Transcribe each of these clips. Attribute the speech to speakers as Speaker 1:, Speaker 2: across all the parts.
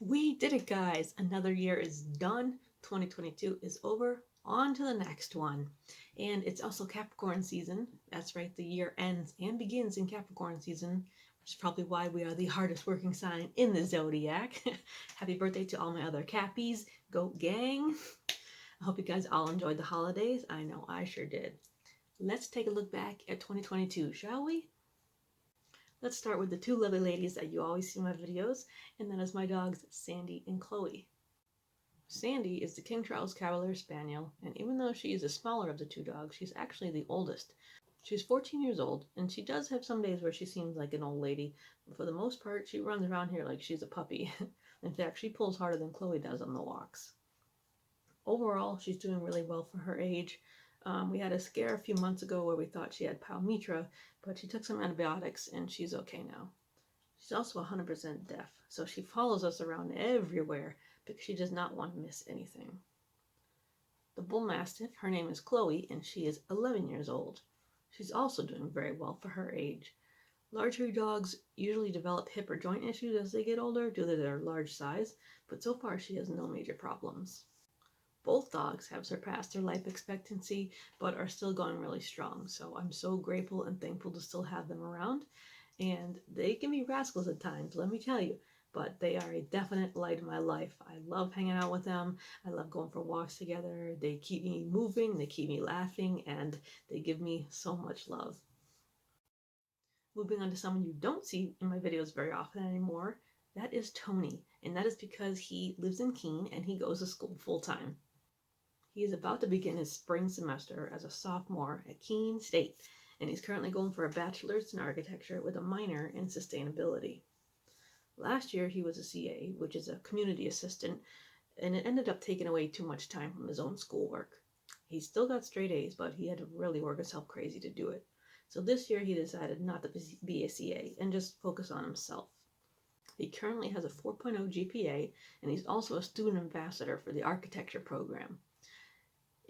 Speaker 1: We did it, guys. Another year is done. 2022 is over. On to the next one. And it's also Capricorn season. That's right, the year ends and begins in Capricorn season, which is probably why we are the hardest working sign in the zodiac. Happy birthday to all my other Cappies. Go gang. I hope you guys all enjoyed the holidays. I know I sure did. Let's take a look back at 2022, shall we? Let's start with the two lovely ladies that you always see in my videos, and that is my dogs, Sandy and Chloe. Sandy is the King Charles Cavalier Spaniel, and even though she is the smaller of the two dogs, she's actually the oldest. She's 14 years old, and she does have some days where she seems like an old lady, but for the most part, she runs around here like she's a puppy. In fact, she pulls harder than Chloe does on the walks. Overall, she's doing really well for her age. We had a scare a few months ago where we thought she had pyometra, but she took some antibiotics and she's okay now. She's also 100% deaf, so she follows us around everywhere because she does not want to miss anything. The bull mastiff, her name is Chloe, and she is 11 years old. She's also doing very well for her age. Larger dogs usually develop hip or joint issues as they get older due to their large size, but so far she has no major problems. Both dogs have surpassed their life expectancy, but are still going really strong. So I'm so grateful and thankful to still have them around. And they can be rascals at times, let me tell you, but they are a definite light in my life. I love hanging out with them. I love going for walks together. They keep me moving, they keep me laughing, and they give me so much love. Moving on to someone you don't see in my videos very often anymore, that is Tony. And that is because he lives in Keene and he goes to school full time. He is about to begin his spring semester as a sophomore at Keene State, and he's currently going for a bachelor's in architecture with a minor in sustainability. Last year he was a CA, which is a community assistant, and it ended up taking away too much time from his own schoolwork. He still got straight A's, but he had to really work himself crazy to do it. So this year he decided not to be a CA and just focus on himself. He currently has a 4.0 GPA, and he's also a student ambassador for the architecture program.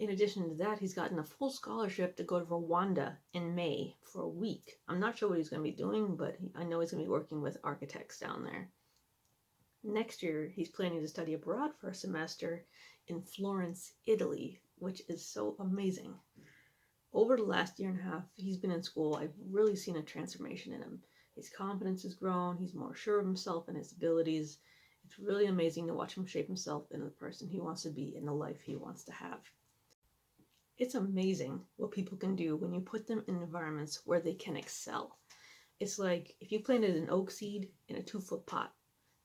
Speaker 1: In addition to that, he's gotten a full scholarship to go to Rwanda in May for a week. I'm not sure what he's going to be doing, but I know he's going to be working with architects down there. Next year, he's planning to study abroad for a semester in Florence, Italy, which is so amazing. Over the last year and a half he's been in school, I've really seen a transformation in him. His confidence has grown, he's more sure of himself and his abilities. It's really amazing to watch him shape himself into the person he wants to be and the life he wants to have. It's amazing what people can do when you put them in environments where they can excel. It's like if you planted an oak seed in a 2-foot pot,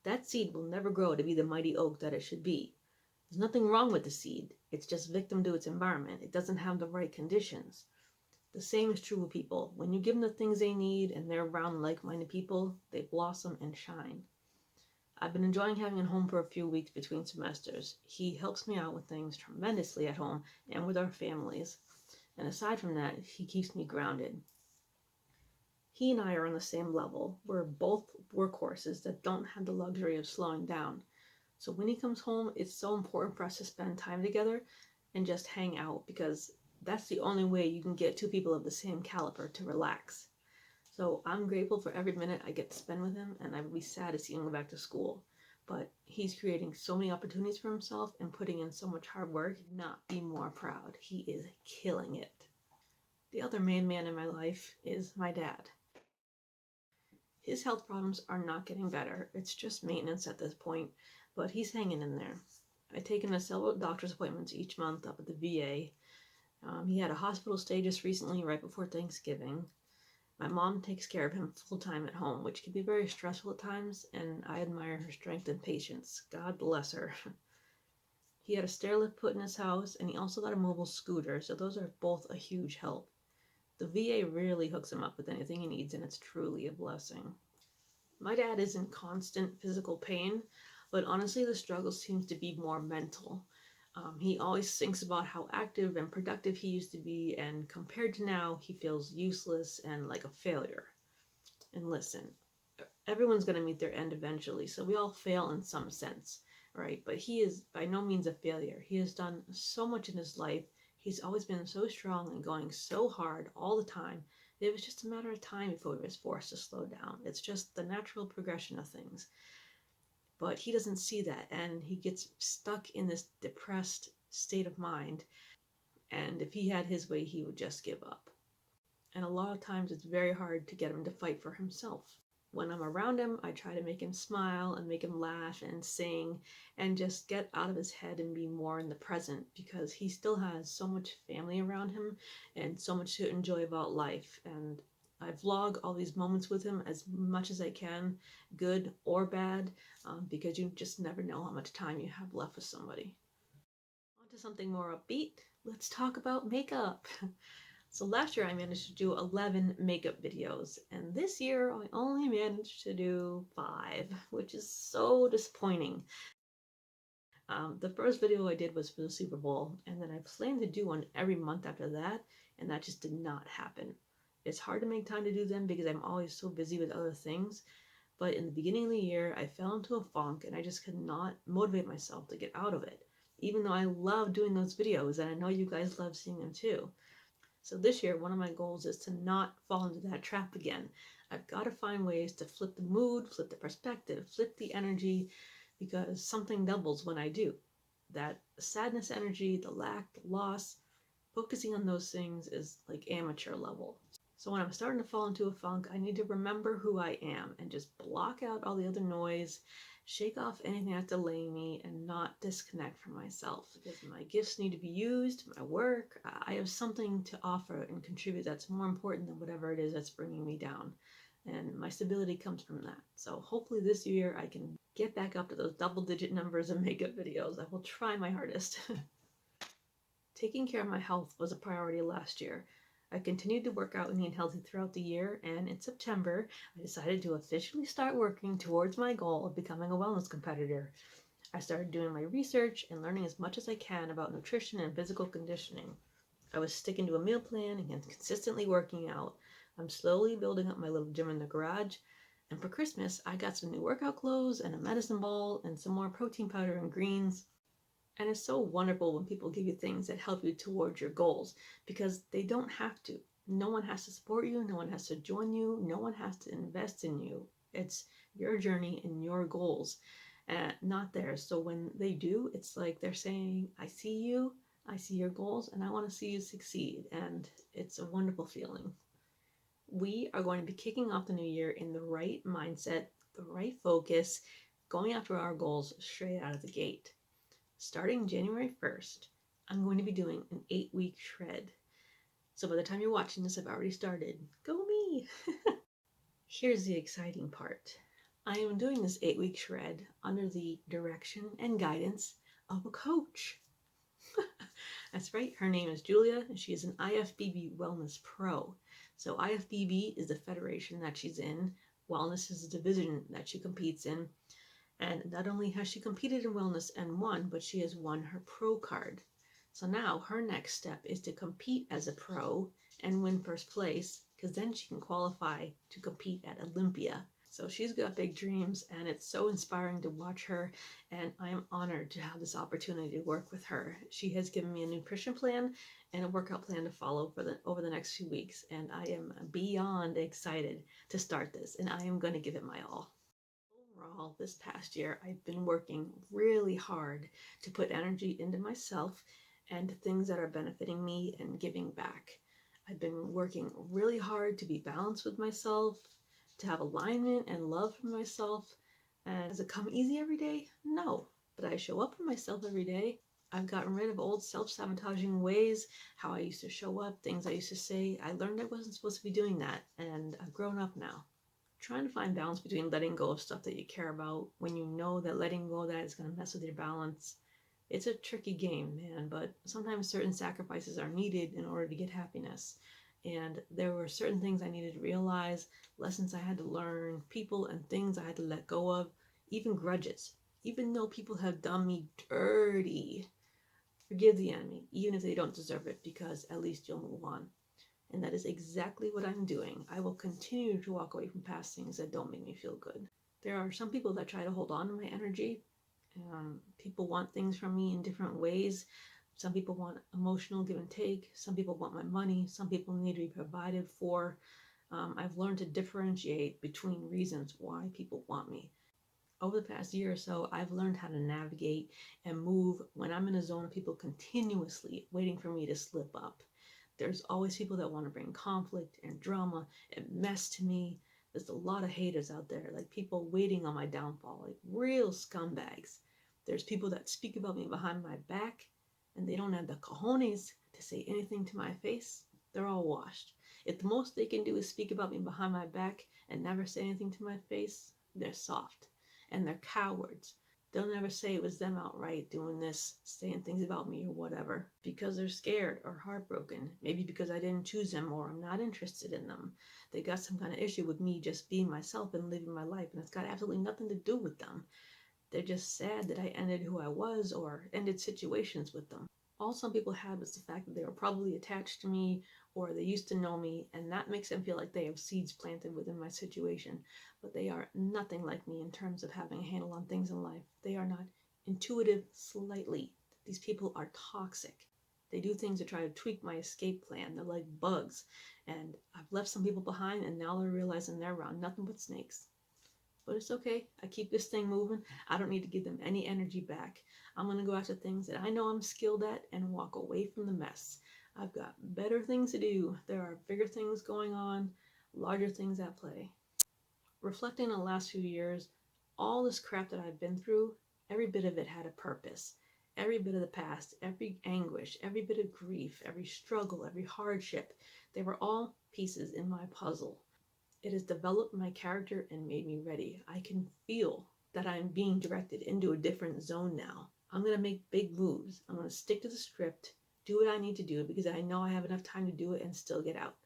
Speaker 1: that seed will never grow to be the mighty oak that it should be. There's nothing wrong with the seed. It's just victim to its environment. It doesn't have the right conditions. The same is true with people. When you give them the things they need and they're around like-minded people, they blossom and shine. I've been enjoying having him home for a few weeks between semesters. He helps me out with things tremendously at home and with our families. And aside from that, he keeps me grounded. He and I are on the same level. We're both workhorses that don't have the luxury of slowing down. So when he comes home, it's so important for us to spend time together and just hang out, because that's the only way you can get two people of the same caliber to relax. So I'm grateful for every minute I get to spend with him, and I would be sad to see him go back to school. But he's creating so many opportunities for himself and putting in so much hard work. Not be more proud. He is killing it. The other main man in my life is my dad. His health problems are not getting better. It's just maintenance at this point, but he's hanging in there. I take him to several doctor's appointments each month up at the VA. He had a hospital stay just recently, right before Thanksgiving. My mom takes care of him full-time at home, which can be very stressful at times, and I admire her strength and patience. God bless her. He had a stair lift put in his house, and he also got a mobile scooter, so those are both a huge help. The VA really hooks him up with anything he needs, and it's truly a blessing. My dad is in constant physical pain, but honestly the struggle seems to be more mental. He always thinks about how active and productive he used to be, and compared to now, he feels useless and like a failure. And listen, everyone's going to meet their end eventually, so we all fail in some sense, right? But he is by no means a failure. He has done so much in his life. He's always been so strong and going so hard all the time. It was just a matter of time before he was forced to slow down. It's just the natural progression of things. But he doesn't see that, and he gets stuck in this depressed state of mind. And if he had his way, he would just give up. And a lot of times it's very hard to get him to fight for himself. When I'm around him, I try to make him smile and make him laugh and sing and just get out of his head and be more in the present, because he still has so much family around him and so much to enjoy about life. And I vlog all these moments with him as much as I can, good or bad, because you just never know how much time you have left with somebody. On to something more upbeat. Let's talk about makeup. So last year I managed to do 11 makeup videos, and this year I only managed to do 5, which is so disappointing. The first video I did was for the Super Bowl, and then I planned to do one every month after that, and that just did not happen. It's hard to make time to do them because I'm always so busy with other things, but in the beginning of the year I fell into a funk and I just could not motivate myself to get out of it, even though I love doing those videos and I know you guys love seeing them too. So this year, one of my goals is to not fall into that trap again. I've got to find ways to flip the mood, flip the perspective, flip the energy, because something doubles when I do. That sadness energy, the lack, the loss, focusing on those things is like amateur level. So when I'm starting to fall into a funk, I need to remember who I am and just block out all the other noise, shake off anything that's delaying me, and not disconnect from myself. Because my gifts need to be used, my work, I have something to offer and contribute that's more important than whatever it is that's bringing me down. And my stability comes from that. So hopefully this year I can get back up to those double-digit numbers of makeup videos. I will try my hardest. Taking care of my health was a priority last year. I continued to work out and eat healthy throughout the year, and in September, I decided to officially start working towards my goal of becoming a wellness competitor. I started doing my research and learning as much as I can about nutrition and physical conditioning. I was sticking to a meal plan and consistently working out. I'm slowly building up my little gym in the garage, and for Christmas, I got some new workout clothes and a medicine ball and some more protein powder and greens. And it's so wonderful when people give you things that help you towards your goals, because they don't have to. No one has to support you. No one has to join you. No one has to invest in you. It's your journey and your goals, not theirs. So when they do, it's like they're saying, I see you, I see your goals, and I want to see you succeed. And it's a wonderful feeling. We are going to be kicking off the new year in the right mindset, the right focus, going after our goals straight out of the gate. Starting January 1st, I'm going to be doing an 8-week shred. So by the time you're watching this, I've already started. Go me! Here's the exciting part. I am doing this 8-week shred under the direction and guidance of a coach. That's right, her name is Julia, and she is an IFBB Wellness Pro. So IFBB is the federation that she's in. Wellness is the division that she competes in. And not only has she competed in wellness and won, but she has won her pro card. So now her next step is to compete as a pro and win first place, because then she can qualify to compete at Olympia. So she's got big dreams, and it's so inspiring to watch her, and I am honored to have this opportunity to work with her. She has given me a nutrition plan and a workout plan to follow over the next few weeks, and I am beyond excited to start this, and I am going to give it my all. Overall, this past year, I've been working really hard to put energy into myself and to things that are benefiting me and giving back. I've been working really hard to be balanced with myself, to have alignment and love for myself. And does it come easy every day? No, but I show up for myself every day. I've gotten rid of old self-sabotaging ways, how I used to show up, things I used to say. I learned I wasn't supposed to be doing that, and I've grown up now. Trying to find balance between letting go of stuff that you care about when you know that letting go of that is going to mess with your balance. It's a tricky game, man, but sometimes certain sacrifices are needed in order to get happiness. And there were certain things I needed to realize, lessons I had to learn, people and things I had to let go of, even grudges. Even though people have done me dirty, forgive the enemy, even if they don't deserve it, because at least you'll move on. And that is exactly what I'm doing. I will continue to walk away from past things that don't make me feel good. There are some people that try to hold on to my energy. People want things from me in different ways. Some people want emotional give and take. Some people want my money. Some people need to be provided for. I've learned to differentiate between reasons why people want me. Over the past year or so, I've learned how to navigate and move when I'm in a zone of people continuously waiting for me to slip up. There's always people that want to bring conflict and drama and mess to me. There's a lot of haters out there, like people waiting on my downfall, like real scumbags. There's people that speak about me behind my back and they don't have the cojones to say anything to my face. They're all washed. If the most they can do is speak about me behind my back and never say anything to my face, they're soft and they're cowards. They'll never say it was them outright doing this, saying things about me or whatever, because they're scared or heartbroken. Maybe because I didn't choose them or I'm not interested in them. They got some kind of issue with me just being myself and living my life, and it's got absolutely nothing to do with them. They're just sad that I ended who I was or ended situations with them. All some people had was the fact that they were probably attached to me or they used to know me, and that makes them feel like they have seeds planted within my situation. But they are nothing like me in terms of having a handle on things in life. They are not intuitive slightly. These people are toxic. They do things to try to tweak my escape plan. They're like bugs. And I've left some people behind, and now they're realizing they're around nothing but snakes. But it's okay. I keep this thing moving. I don't need to give them any energy back. I'm going to go after things that I know I'm skilled at and walk away from the mess. I've got better things to do. There are bigger things going on, larger things at play. Reflecting on the last few years, all this crap that I've been through, every bit of it had a purpose. Every bit of the past, every anguish, every bit of grief, every struggle, every hardship, they were all pieces in my puzzle. It has developed my character and made me ready. I can feel that I'm being directed into a different zone now. I'm going to make big moves. I'm going to stick to the script, do what I need to do because I know I have enough time to do it and still get out.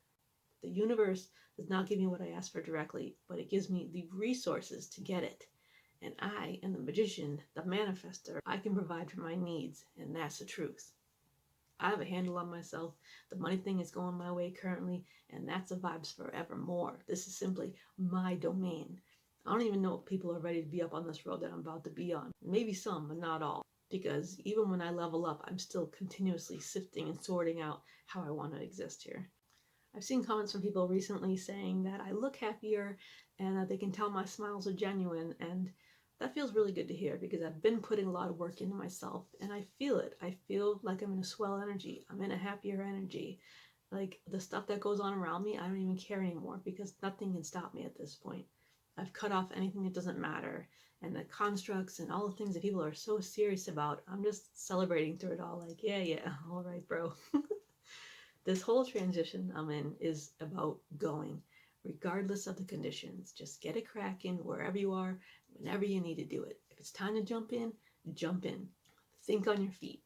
Speaker 1: The universe does not give me what I ask for directly, but it gives me the resources to get it. And I am the magician, the manifester. I can provide for my needs, and that's the truth. I have a handle on myself. The money thing is going my way currently, and that's the vibes forevermore. This is simply my domain. I don't even know if people are ready to be up on this road that I'm about to be on. Maybe some, but not all. Because even when I level up, I'm still continuously sifting and sorting out how I want to exist here. I've seen comments from people recently saying that I look happier and that they can tell my smiles are genuine, and that feels really good to hear because I've been putting a lot of work into myself and I feel it. I feel like I'm in a swell energy. I'm in a happier energy. Like the stuff that goes on around me, I don't even care anymore because nothing can stop me at this point. I've cut off anything that doesn't matter, and the constructs and all the things that people are so serious about, I'm just celebrating through it all like, yeah, all right, bro. This whole transition I'm in is about going, regardless of the conditions. Just get it cracking wherever you are, whenever you need to do it. If it's time to jump in, jump in. Think on your feet.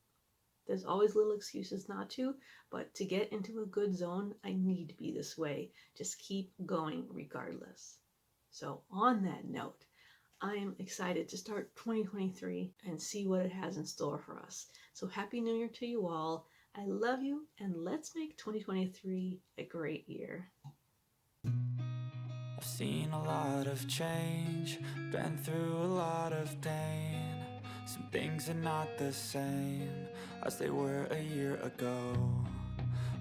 Speaker 1: There's always little excuses not to, but to get into a good zone, I need to be this way. Just keep going regardless. So on that note, I am excited to start 2023 and see what it has in store for us. So Happy New Year to you all. I love you, and let's make 2023 a great year.
Speaker 2: I've seen a lot of change, been through a lot of pain. Some things are not the same as they were a year ago,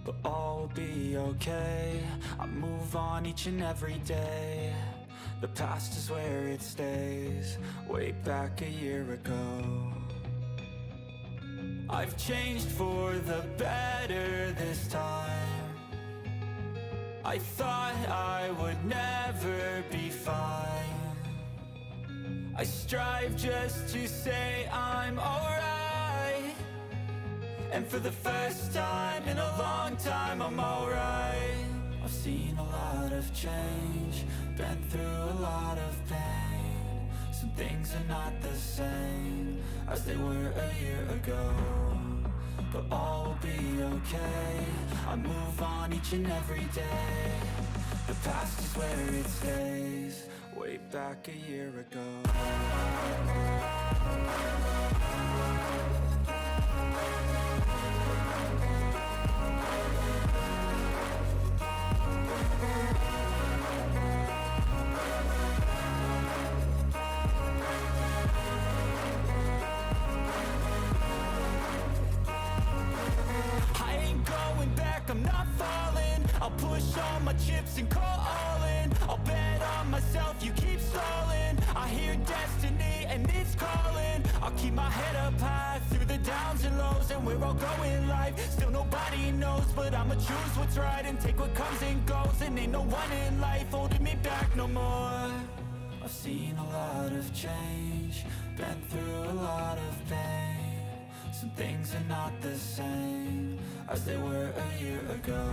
Speaker 2: but all will be okay. I move on each and every day. The past is where it stays, way back a year ago. I've changed for the better this time. I thought I would never be fine. I strive just to say I'm alright, and for the first time in a long time I'm alright. I've seen a lot of change, been through a lot of pain. Some things are not the same as they were a year ago, but all will be okay. I move on each and every day. The past is where it stays, way back a year ago. I'm not falling. I'll push all my chips and call all in. I'll bet on myself, you keep stalling. I hear destiny I'll go in life. Still nobody knows, but I'ma choose what's right and take what comes and goes. And ain't no one in life holding me back no more. I've seen a lot of change, been through a lot of pain. Some things are not the same as they were a year ago,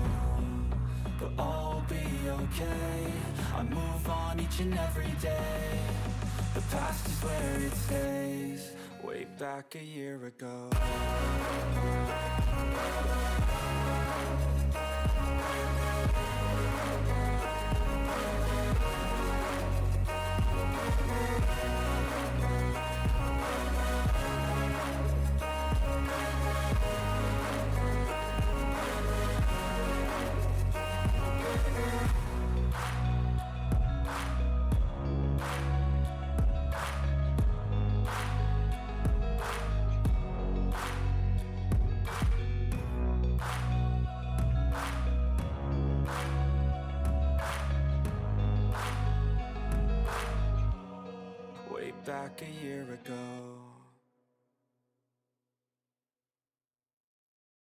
Speaker 2: but all will be okay. I move on each and every day. The past is where it stays, way back a year ago. Way back a year ago.